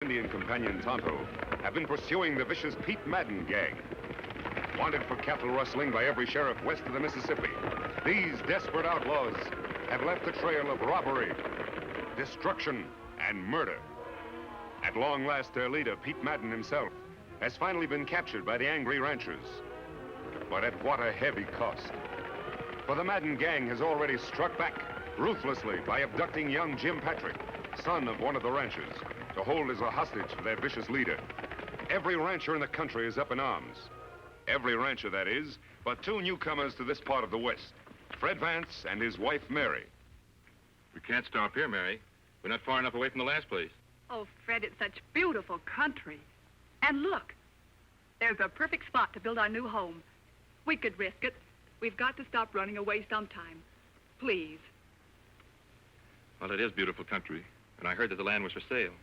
Indian companion Tonto have been pursuing the vicious Pete Madden gang. Wanted for cattle rustling by every sheriff west of the Mississippi, these desperate outlaws have left a trail of robbery, destruction, and murder. At long last, their leader, Pete Madden himself, has finally been captured by the angry ranchers. But at what a heavy cost. For the Madden gang has already struck back ruthlessly by abducting young Jim Patrick, son of one of the ranchers, to hold as a hostage for their vicious leader. Every rancher in the country is up in arms. Every rancher, that is, but two newcomers to this part of the West, Fred Vance and his wife, Mary. We can't stop here, Mary. We're not far enough away from the last place. Oh, Fred, it's such beautiful country. And look, there's a perfect spot to build our new home. We could risk it. We've got to stop running away sometime. Please. Well, it is beautiful country, and I heard that the land was for sale.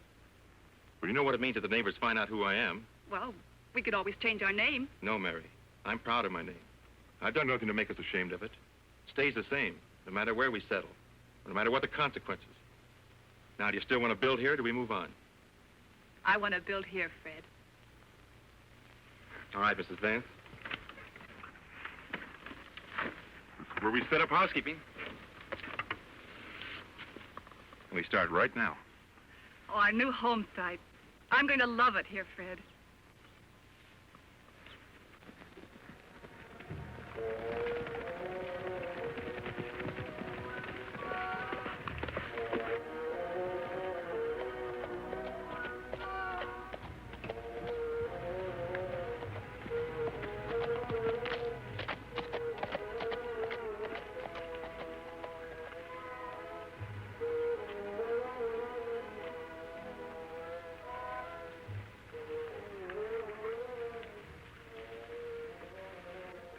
But you know what it means if the neighbors find out who I am? Well, we could always change our name. No, Mary. I'm proud of my name. I've done nothing to make us ashamed of it. It stays the same, no matter where we settle, no matter what the consequences. Now, do you still want to build here, or do we move on? I want to build here, Fred. All right, Mrs. Vance. Where we set up housekeeping. We start right now. Oh, our new home site. I'm going to love it here, Fred.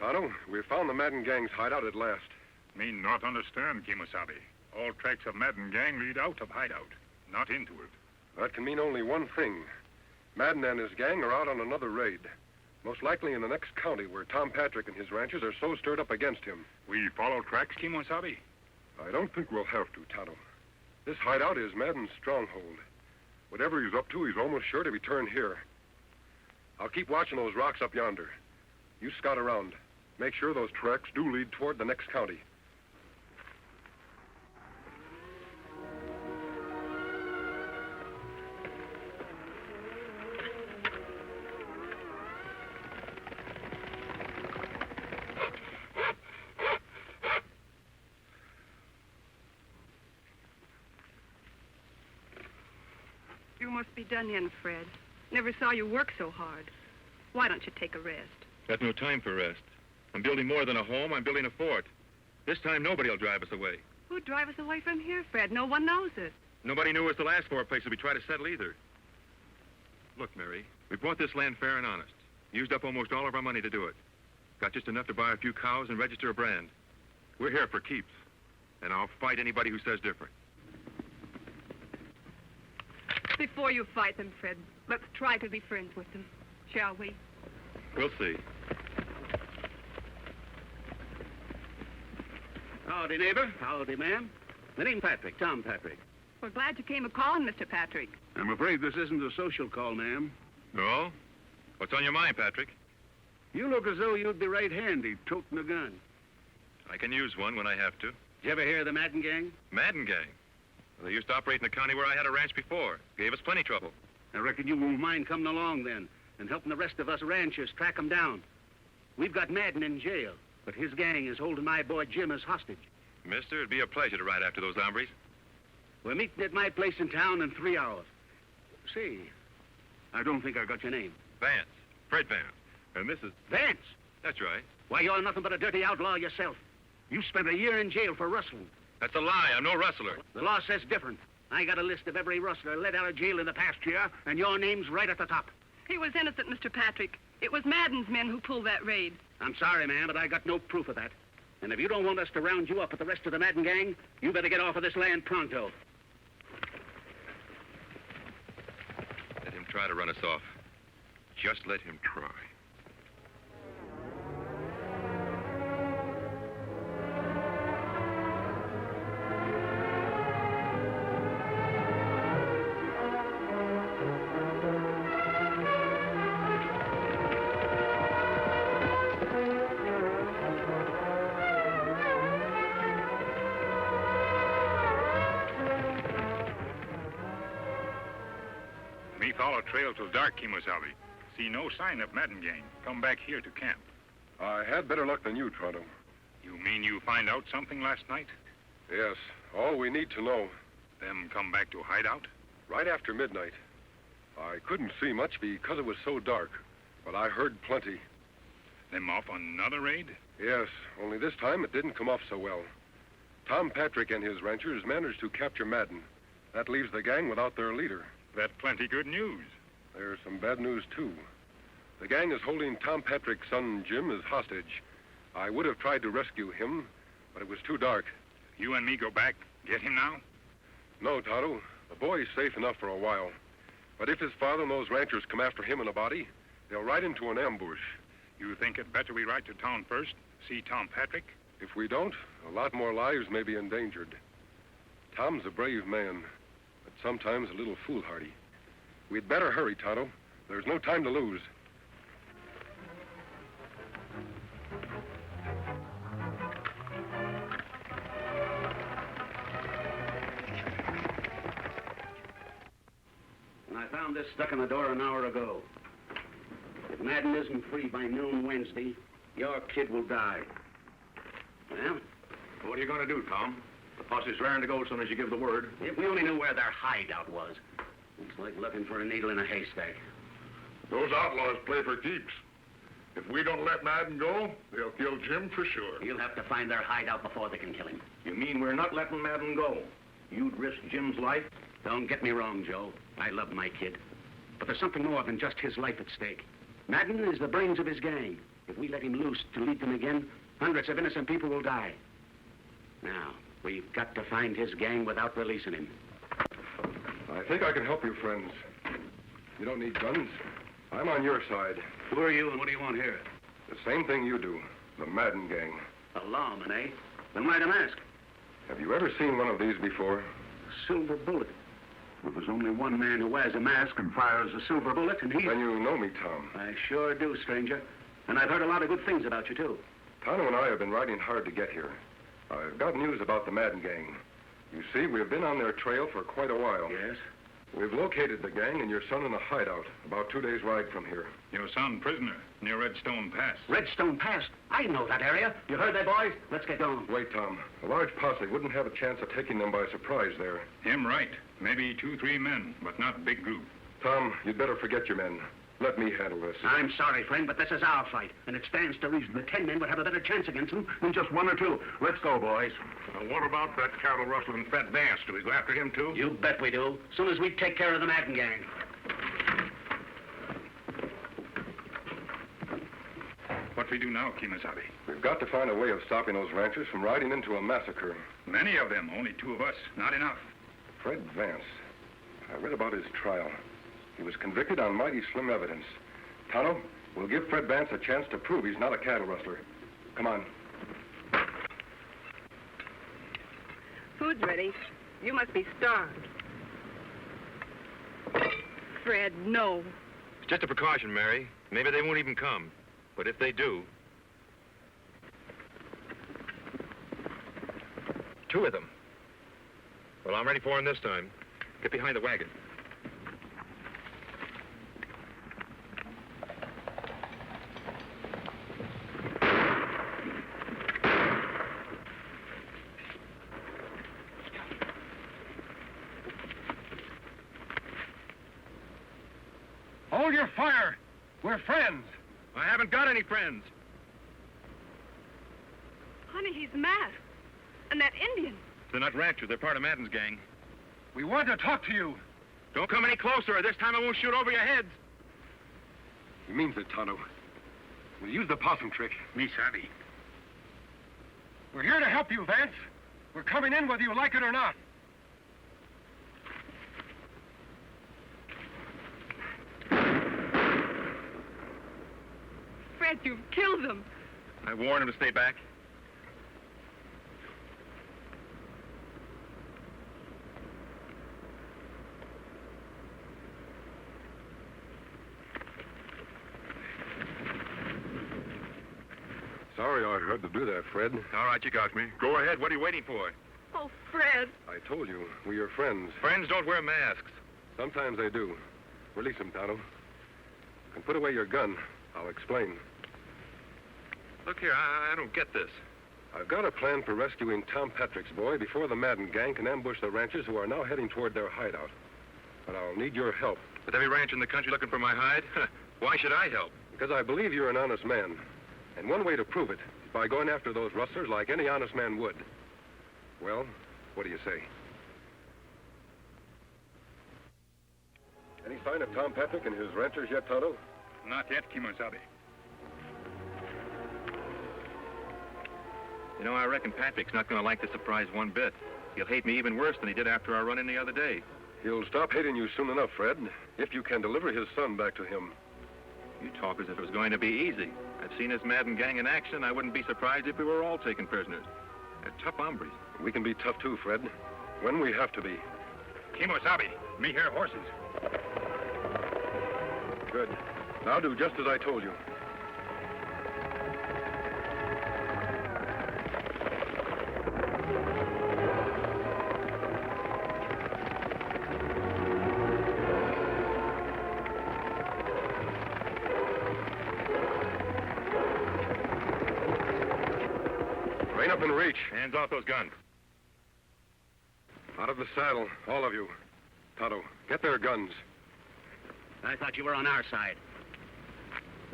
Tonto, we found the Madden gang's hideout at last. Me not understand, Kimosabe. All tracks of Madden gang lead out of hideout, not into it. That can mean only one thing. Madden and his gang are out on another raid. Most likely in the next county where Tom Patrick and his ranchers are so stirred up against him. We follow tracks, Kimosabe? I don't think we'll have to, Tonto. This hideout is Madden's stronghold. Whatever he's up to, he's almost sure to return here. I'll keep watching those rocks up yonder. You scout around. Make sure those tracks do lead toward the next county. You must be done in, Fred. Never saw you work so hard. Why don't you take a rest? Got no time for rest. I'm building more than a home. I'm building a fort. This time, nobody will drive us away. Who'd drive us away from here, Fred? No one knows it. Nobody knew us the last four places we tried to settle either. Look, Mary, we bought this land fair and honest. Used up almost all of our money to do it. Got just enough to buy a few cows and register a brand. We're here for keeps. And I'll fight anybody who says different. Before you fight them, Fred, let's try to be friends with them, shall we? We'll see. Howdy, neighbor. Howdy, ma'am. My name's Patrick, Tom Patrick. We're glad you came a-calling, Mr. Patrick. I'm afraid this isn't a social call, ma'am. No? What's on your mind, Patrick? You look as though you'd be right handy toting a gun. I can use one when I have to. Did you ever hear of the Madden gang? Madden gang. Well, they used to operate in the county where I had a ranch before. Gave us plenty trouble. I reckon you won't mind coming along then and helping the rest of us ranchers track them down. We've got Madden in jail, but his gang is holding my boy Jim as hostage. Mister, it'd be a pleasure to ride after those hombres. We're meeting at my place in town in 3 hours. See, I don't think I got your name. Vance. Fred Vance. And this is... Vance! That's right. Why, you're nothing but a dirty outlaw yourself. You spent a year in jail for rustling. That's a lie. I'm no rustler. The law says different. I got a list of every rustler let out of jail in the past year, and your name's right at the top. He was innocent, Mr. Patrick. It was Madden's men who pulled that raid. I'm sorry, ma'am, but I got no proof of that. And if you don't want us to round you up with the rest of the Madden gang, you better get off of this land pronto. Let him try to run us off. Just let him try. Me follow trail till dark, Kemosabe. See no sign of Madden gang. Come back here to camp. I had better luck than you, Tonto. You mean you find out something last night? Yes, all we need to know. Them come back to Hideout? Right after midnight. I couldn't see much because it was so dark, but I heard plenty. Them off on another raid? Yes, only this time it didn't come off so well. Tom Patrick and his ranchers managed to capture Madden. That leaves the gang without their leader. That's plenty good news. There's some bad news, too. The gang is holding Tom Patrick's son, Jim, as hostage. I would have tried to rescue him, but it was too dark. You and me go back, get him now? No, Tonto. The boy's safe enough for a while. But if his father and those ranchers come after him in a body, they'll ride into an ambush. You think it better we ride to town first, see Tom Patrick? If we don't, a lot more lives may be endangered. Tom's a brave man, but sometimes a little foolhardy. We'd better hurry, Tonto. There's no time to lose. I found this stuck in the door an hour ago. If Madden isn't free by noon Wednesday, your kid will die. Well? What are you going to do, Tom? The posse's raring to go as soon as you give the word. If we only knew where their hideout was. It's like looking for a needle in a haystack. Those outlaws play for keeps. If we don't let Madden go, they'll kill Jim for sure. You'll have to find their hideout before they can kill him. You mean we're not letting Madden go? You'd risk Jim's life? Don't get me wrong, Joe. I love my kid. But there's something more than just his life at stake. Madden is the brains of his gang. If we let him loose to lead them again, hundreds of innocent people will die. Now, we've got to find his gang without releasing him. I think I can help you, friends. You don't need guns. I'm on your side. Who are you and what do you want here? The same thing you do. The Madden gang. A lawman, eh? Then why the mask? Have you ever seen one of these before? A silver bullet. Well, there's only one man who wears a mask and fires a silver bullet, and he's... Then you know me, Tom. I sure do, stranger. And I've heard a lot of good things about you, too. Tonto and I have been riding hard to get here. I've got news about the Madden gang. You see, we've been on their trail for quite a while. Yes? We've located the gang and your son in a hideout, about 2 days' ride from here. Your son prisoner, near Redstone Pass. Redstone Pass? I know that area. You heard that, boys? Let's get going. Wait, Tom. A large posse wouldn't have a chance of taking them by surprise there. Him right. Maybe 2-3 men, but not big group. Tom, you'd better forget your men. Let me handle this. I'm sorry, friend, but this is our fight, and it stands to reason that 10 men would have a better chance against them than just 1 or 2. Let's go, boys. What about that cattle rustling Fred Vance? Do we go after him, too? You bet we do. As soon as we take care of the Madden gang. What we do now, Kemosabe? We've got to find a way of stopping those ranchers from riding into a massacre. Many of them, only 2 of us. Not enough. Fred Vance. I read about his trial. He was convicted on mighty slim evidence. Tonto, we'll give Fred Vance a chance to prove he's not a cattle rustler. Come on. Food's ready. You must be starved. Fred, no. It's just a precaution, Mary. Maybe they won't even come. But if they do... 2 of them. Well, I'm ready for them this time. Get behind the wagon. Hold your fire. We're friends. I haven't got any friends. Honey, he's masked. And that Indian. They're not ranchers. They're part of Madden's gang. We want to talk to you. Don't come any closer, or this time I won't shoot over your heads. He means it, Tonto. We'll use the possum trick. Me savvy. We're here to help you, Vance. We're coming in whether you like it or not. Fred, you've killed them. I warned him to stay back. Sorry I had to do that, Fred. All right, you got me. Go ahead. What are you waiting for? Oh, Fred. I told you, we're your friends. Friends don't wear masks. Sometimes they do. Release him, Tonto. You can put away your gun. I'll explain. Look here, I don't get this. I've got a plan for rescuing Tom Patrick's boy before the Madden gang can ambush the ranchers who are now heading toward their hideout. But I'll need your help. With every ranch in the country looking for my hide? Why should I help? Because I believe you're an honest man. And one way to prove it is by going after those rustlers like any honest man would. Well, what do you say? Any sign of Tom Patrick and his ranchers yet, Tonto? Not yet, Kimosabe. You know, I reckon Patrick's not going to like the surprise one bit. He'll hate me even worse than he did after our run-in the other day. He'll stop hating you soon enough, Fred, if you can deliver his son back to him. You talk as if it was going to be easy. I've seen this Madden gang in action. I wouldn't be surprised if we were all taken prisoners. They're tough hombres. We can be tough too, Fred, when we have to be. Kimosabe, me hear horses. Good. Now do just as I told you. Rein up and reach. Hands off those guns. Out of the saddle, all of you. Tonto, get their guns. I thought you were on our side.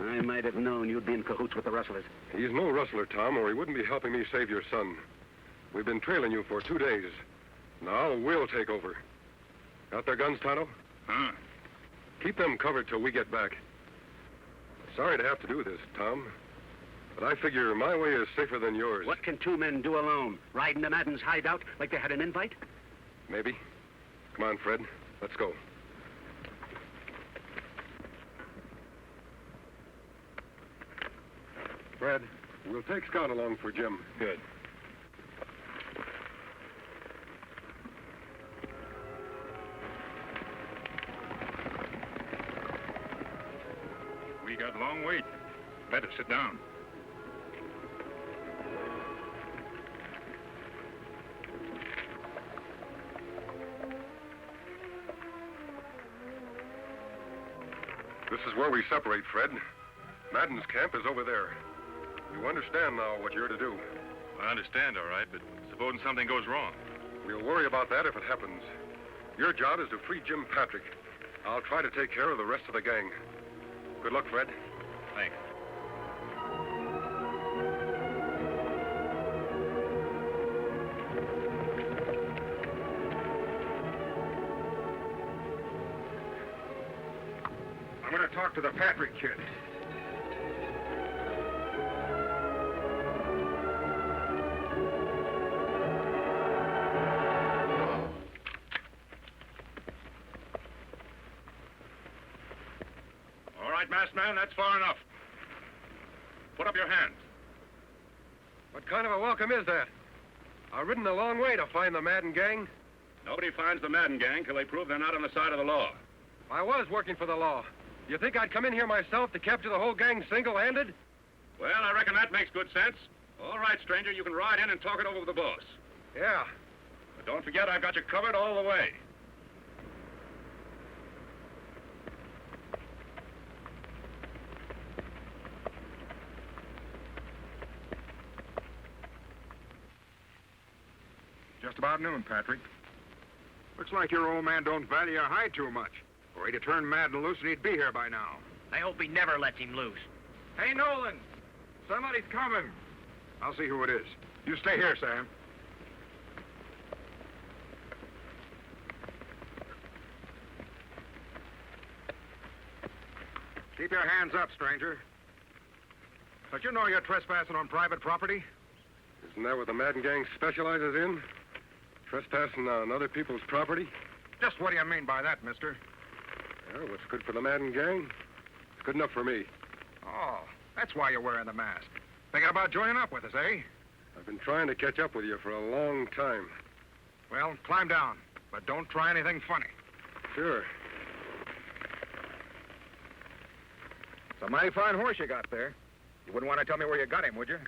I might have known you'd be in cahoots with the rustlers. He's no rustler, Tom, or he wouldn't be helping me save your son. We've been trailing you for 2 days. Now we'll take over. Got their guns, Tonto? Huh? Keep them covered till we get back. Sorry to have to do this, Tom, but I figure my way is safer than yours. What can two men do alone? Ride into Madden's hideout like they had an invite? Maybe. Come on, Fred. Let's go. Fred, we'll take Scott along for Jim. Good. We got a long wait. Better sit down. This is where we separate, Fred. Madden's camp is over there. You understand now what you're to do. I understand, all right, but supposing something goes wrong. We'll worry about that if it happens. Your job is to free Jim Patrick. I'll try to take care of the rest of the gang. Good luck, Fred. Thanks. I'm going to talk to the Patrick kid. All right, masked man, that's far enough. Put up your hands. What kind of a welcome is that? I've ridden a long way to find the Madden gang. Nobody finds the Madden gang till they prove they're not on the side of the law. I was working for the law. You think I'd come in here myself to capture the whole gang single-handed? Well, I reckon that makes good sense. All right, stranger, you can ride in and talk it over with the boss. Yeah. But don't forget, I've got you covered all the way. Just about noon, Patrick. Looks like your old man don't value your hide too much. Or he'd have turned Madden loose and he'd be here by now. I hope he never lets him loose. Hey, Nolan! Somebody's coming. I'll see who it is. You stay here, Sam. Keep your hands up, stranger. Don't you know you're trespassing on private property? Isn't that what the Madden gang specializes in? Trespassing on other people's property? Just what do you mean by that, mister? Well, what's good for the Madden gang? It's good enough for me. Oh, that's why you're wearing the mask. Thinking about joining up with us, eh? I've been trying to catch up with you for a long time. Well, climb down, but don't try anything funny. Sure. It's a mighty fine horse you got there. You wouldn't want to tell me where you got him, would you?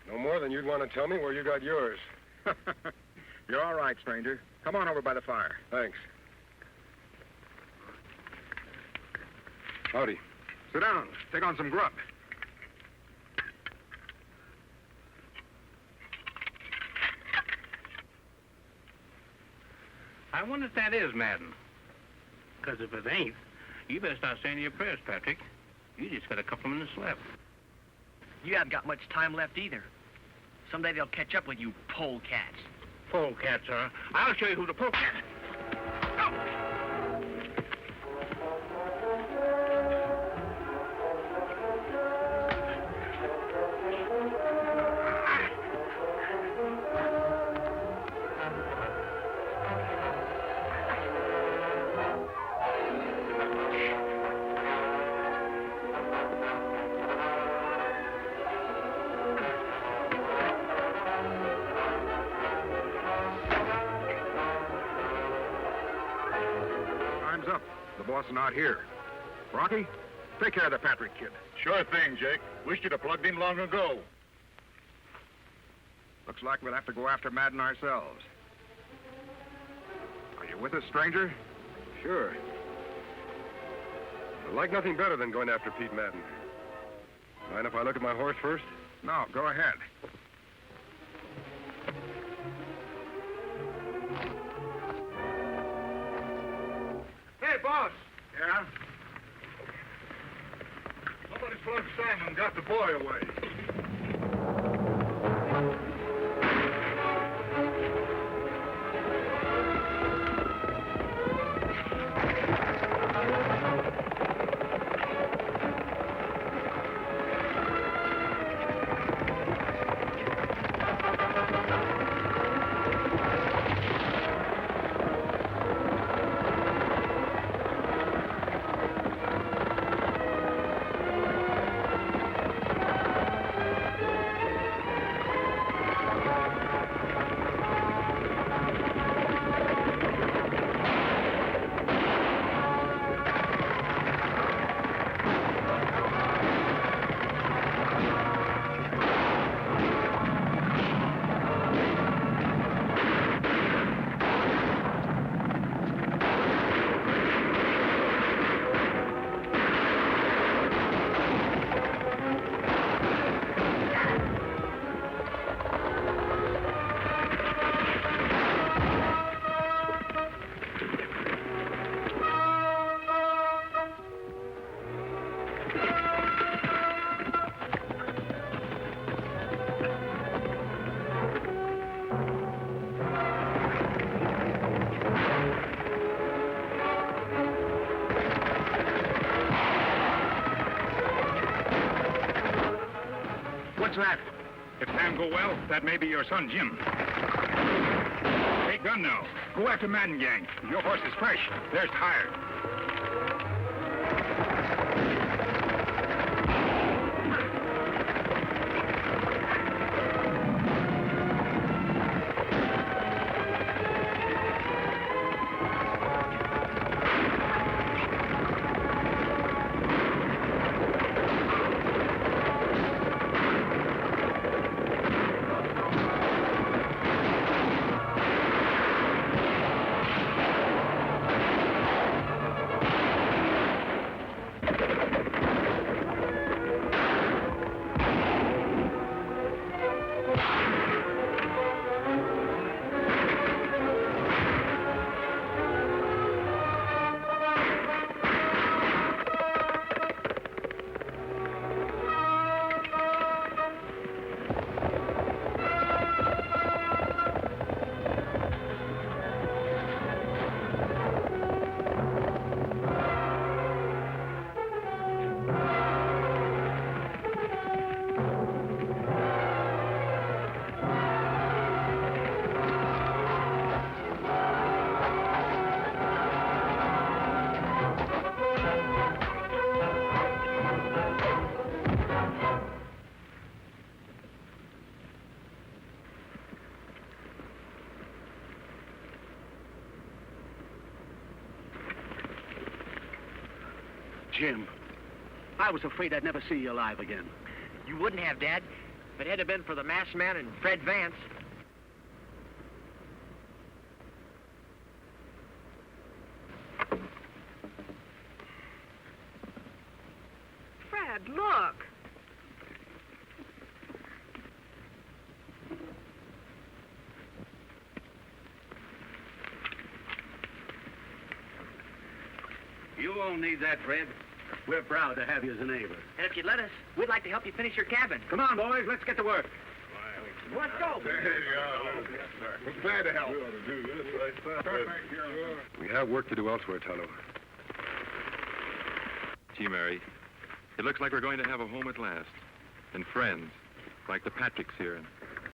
No more than you'd want to tell me where you got yours. You're all right, stranger. Come on over by the fire. Thanks. Howdy. Sit down. Take on some grub. I wonder if that is Madden. Because if it ain't, you better start saying your prayers, Patrick. You just got a couple of minutes left. You haven't got much time left either. Someday they'll catch up with you polecats. Polecats, huh? I'll show you who the polecat is. Time's up. The boss is not here. Rocky, take care of the Patrick kid. Sure thing, Jake. Wished you'd have plugged him long ago. Looks like we'll have to go after Madden ourselves. Are you with us, stranger? Sure. I'd like nothing better than going after Pete Madden. Mind if I look at my horse first? No, go ahead. Hey, boss. Yeah? Somebody's plugged Simon and got the boy away. What's that? If Sam go well, that may be your son, Jim. Take gun now. Go after Madden gang. Your horse is fresh. There's tired. Jim, I was afraid I'd never see you alive again. You wouldn't have, Dad, if it hadn't been for the masked man and Fred Vance. Dad, look. You won't need that, Fred. We're proud to have you as a neighbor. And if you'd let us, we'd like to help you finish your cabin. Come on, boys, let's get to work. Let's go. There you go. We're glad to help. We have work to do elsewhere, Tonto. Gee, Mary, it looks like we're going to have a home at last. And friends, like the Patricks here.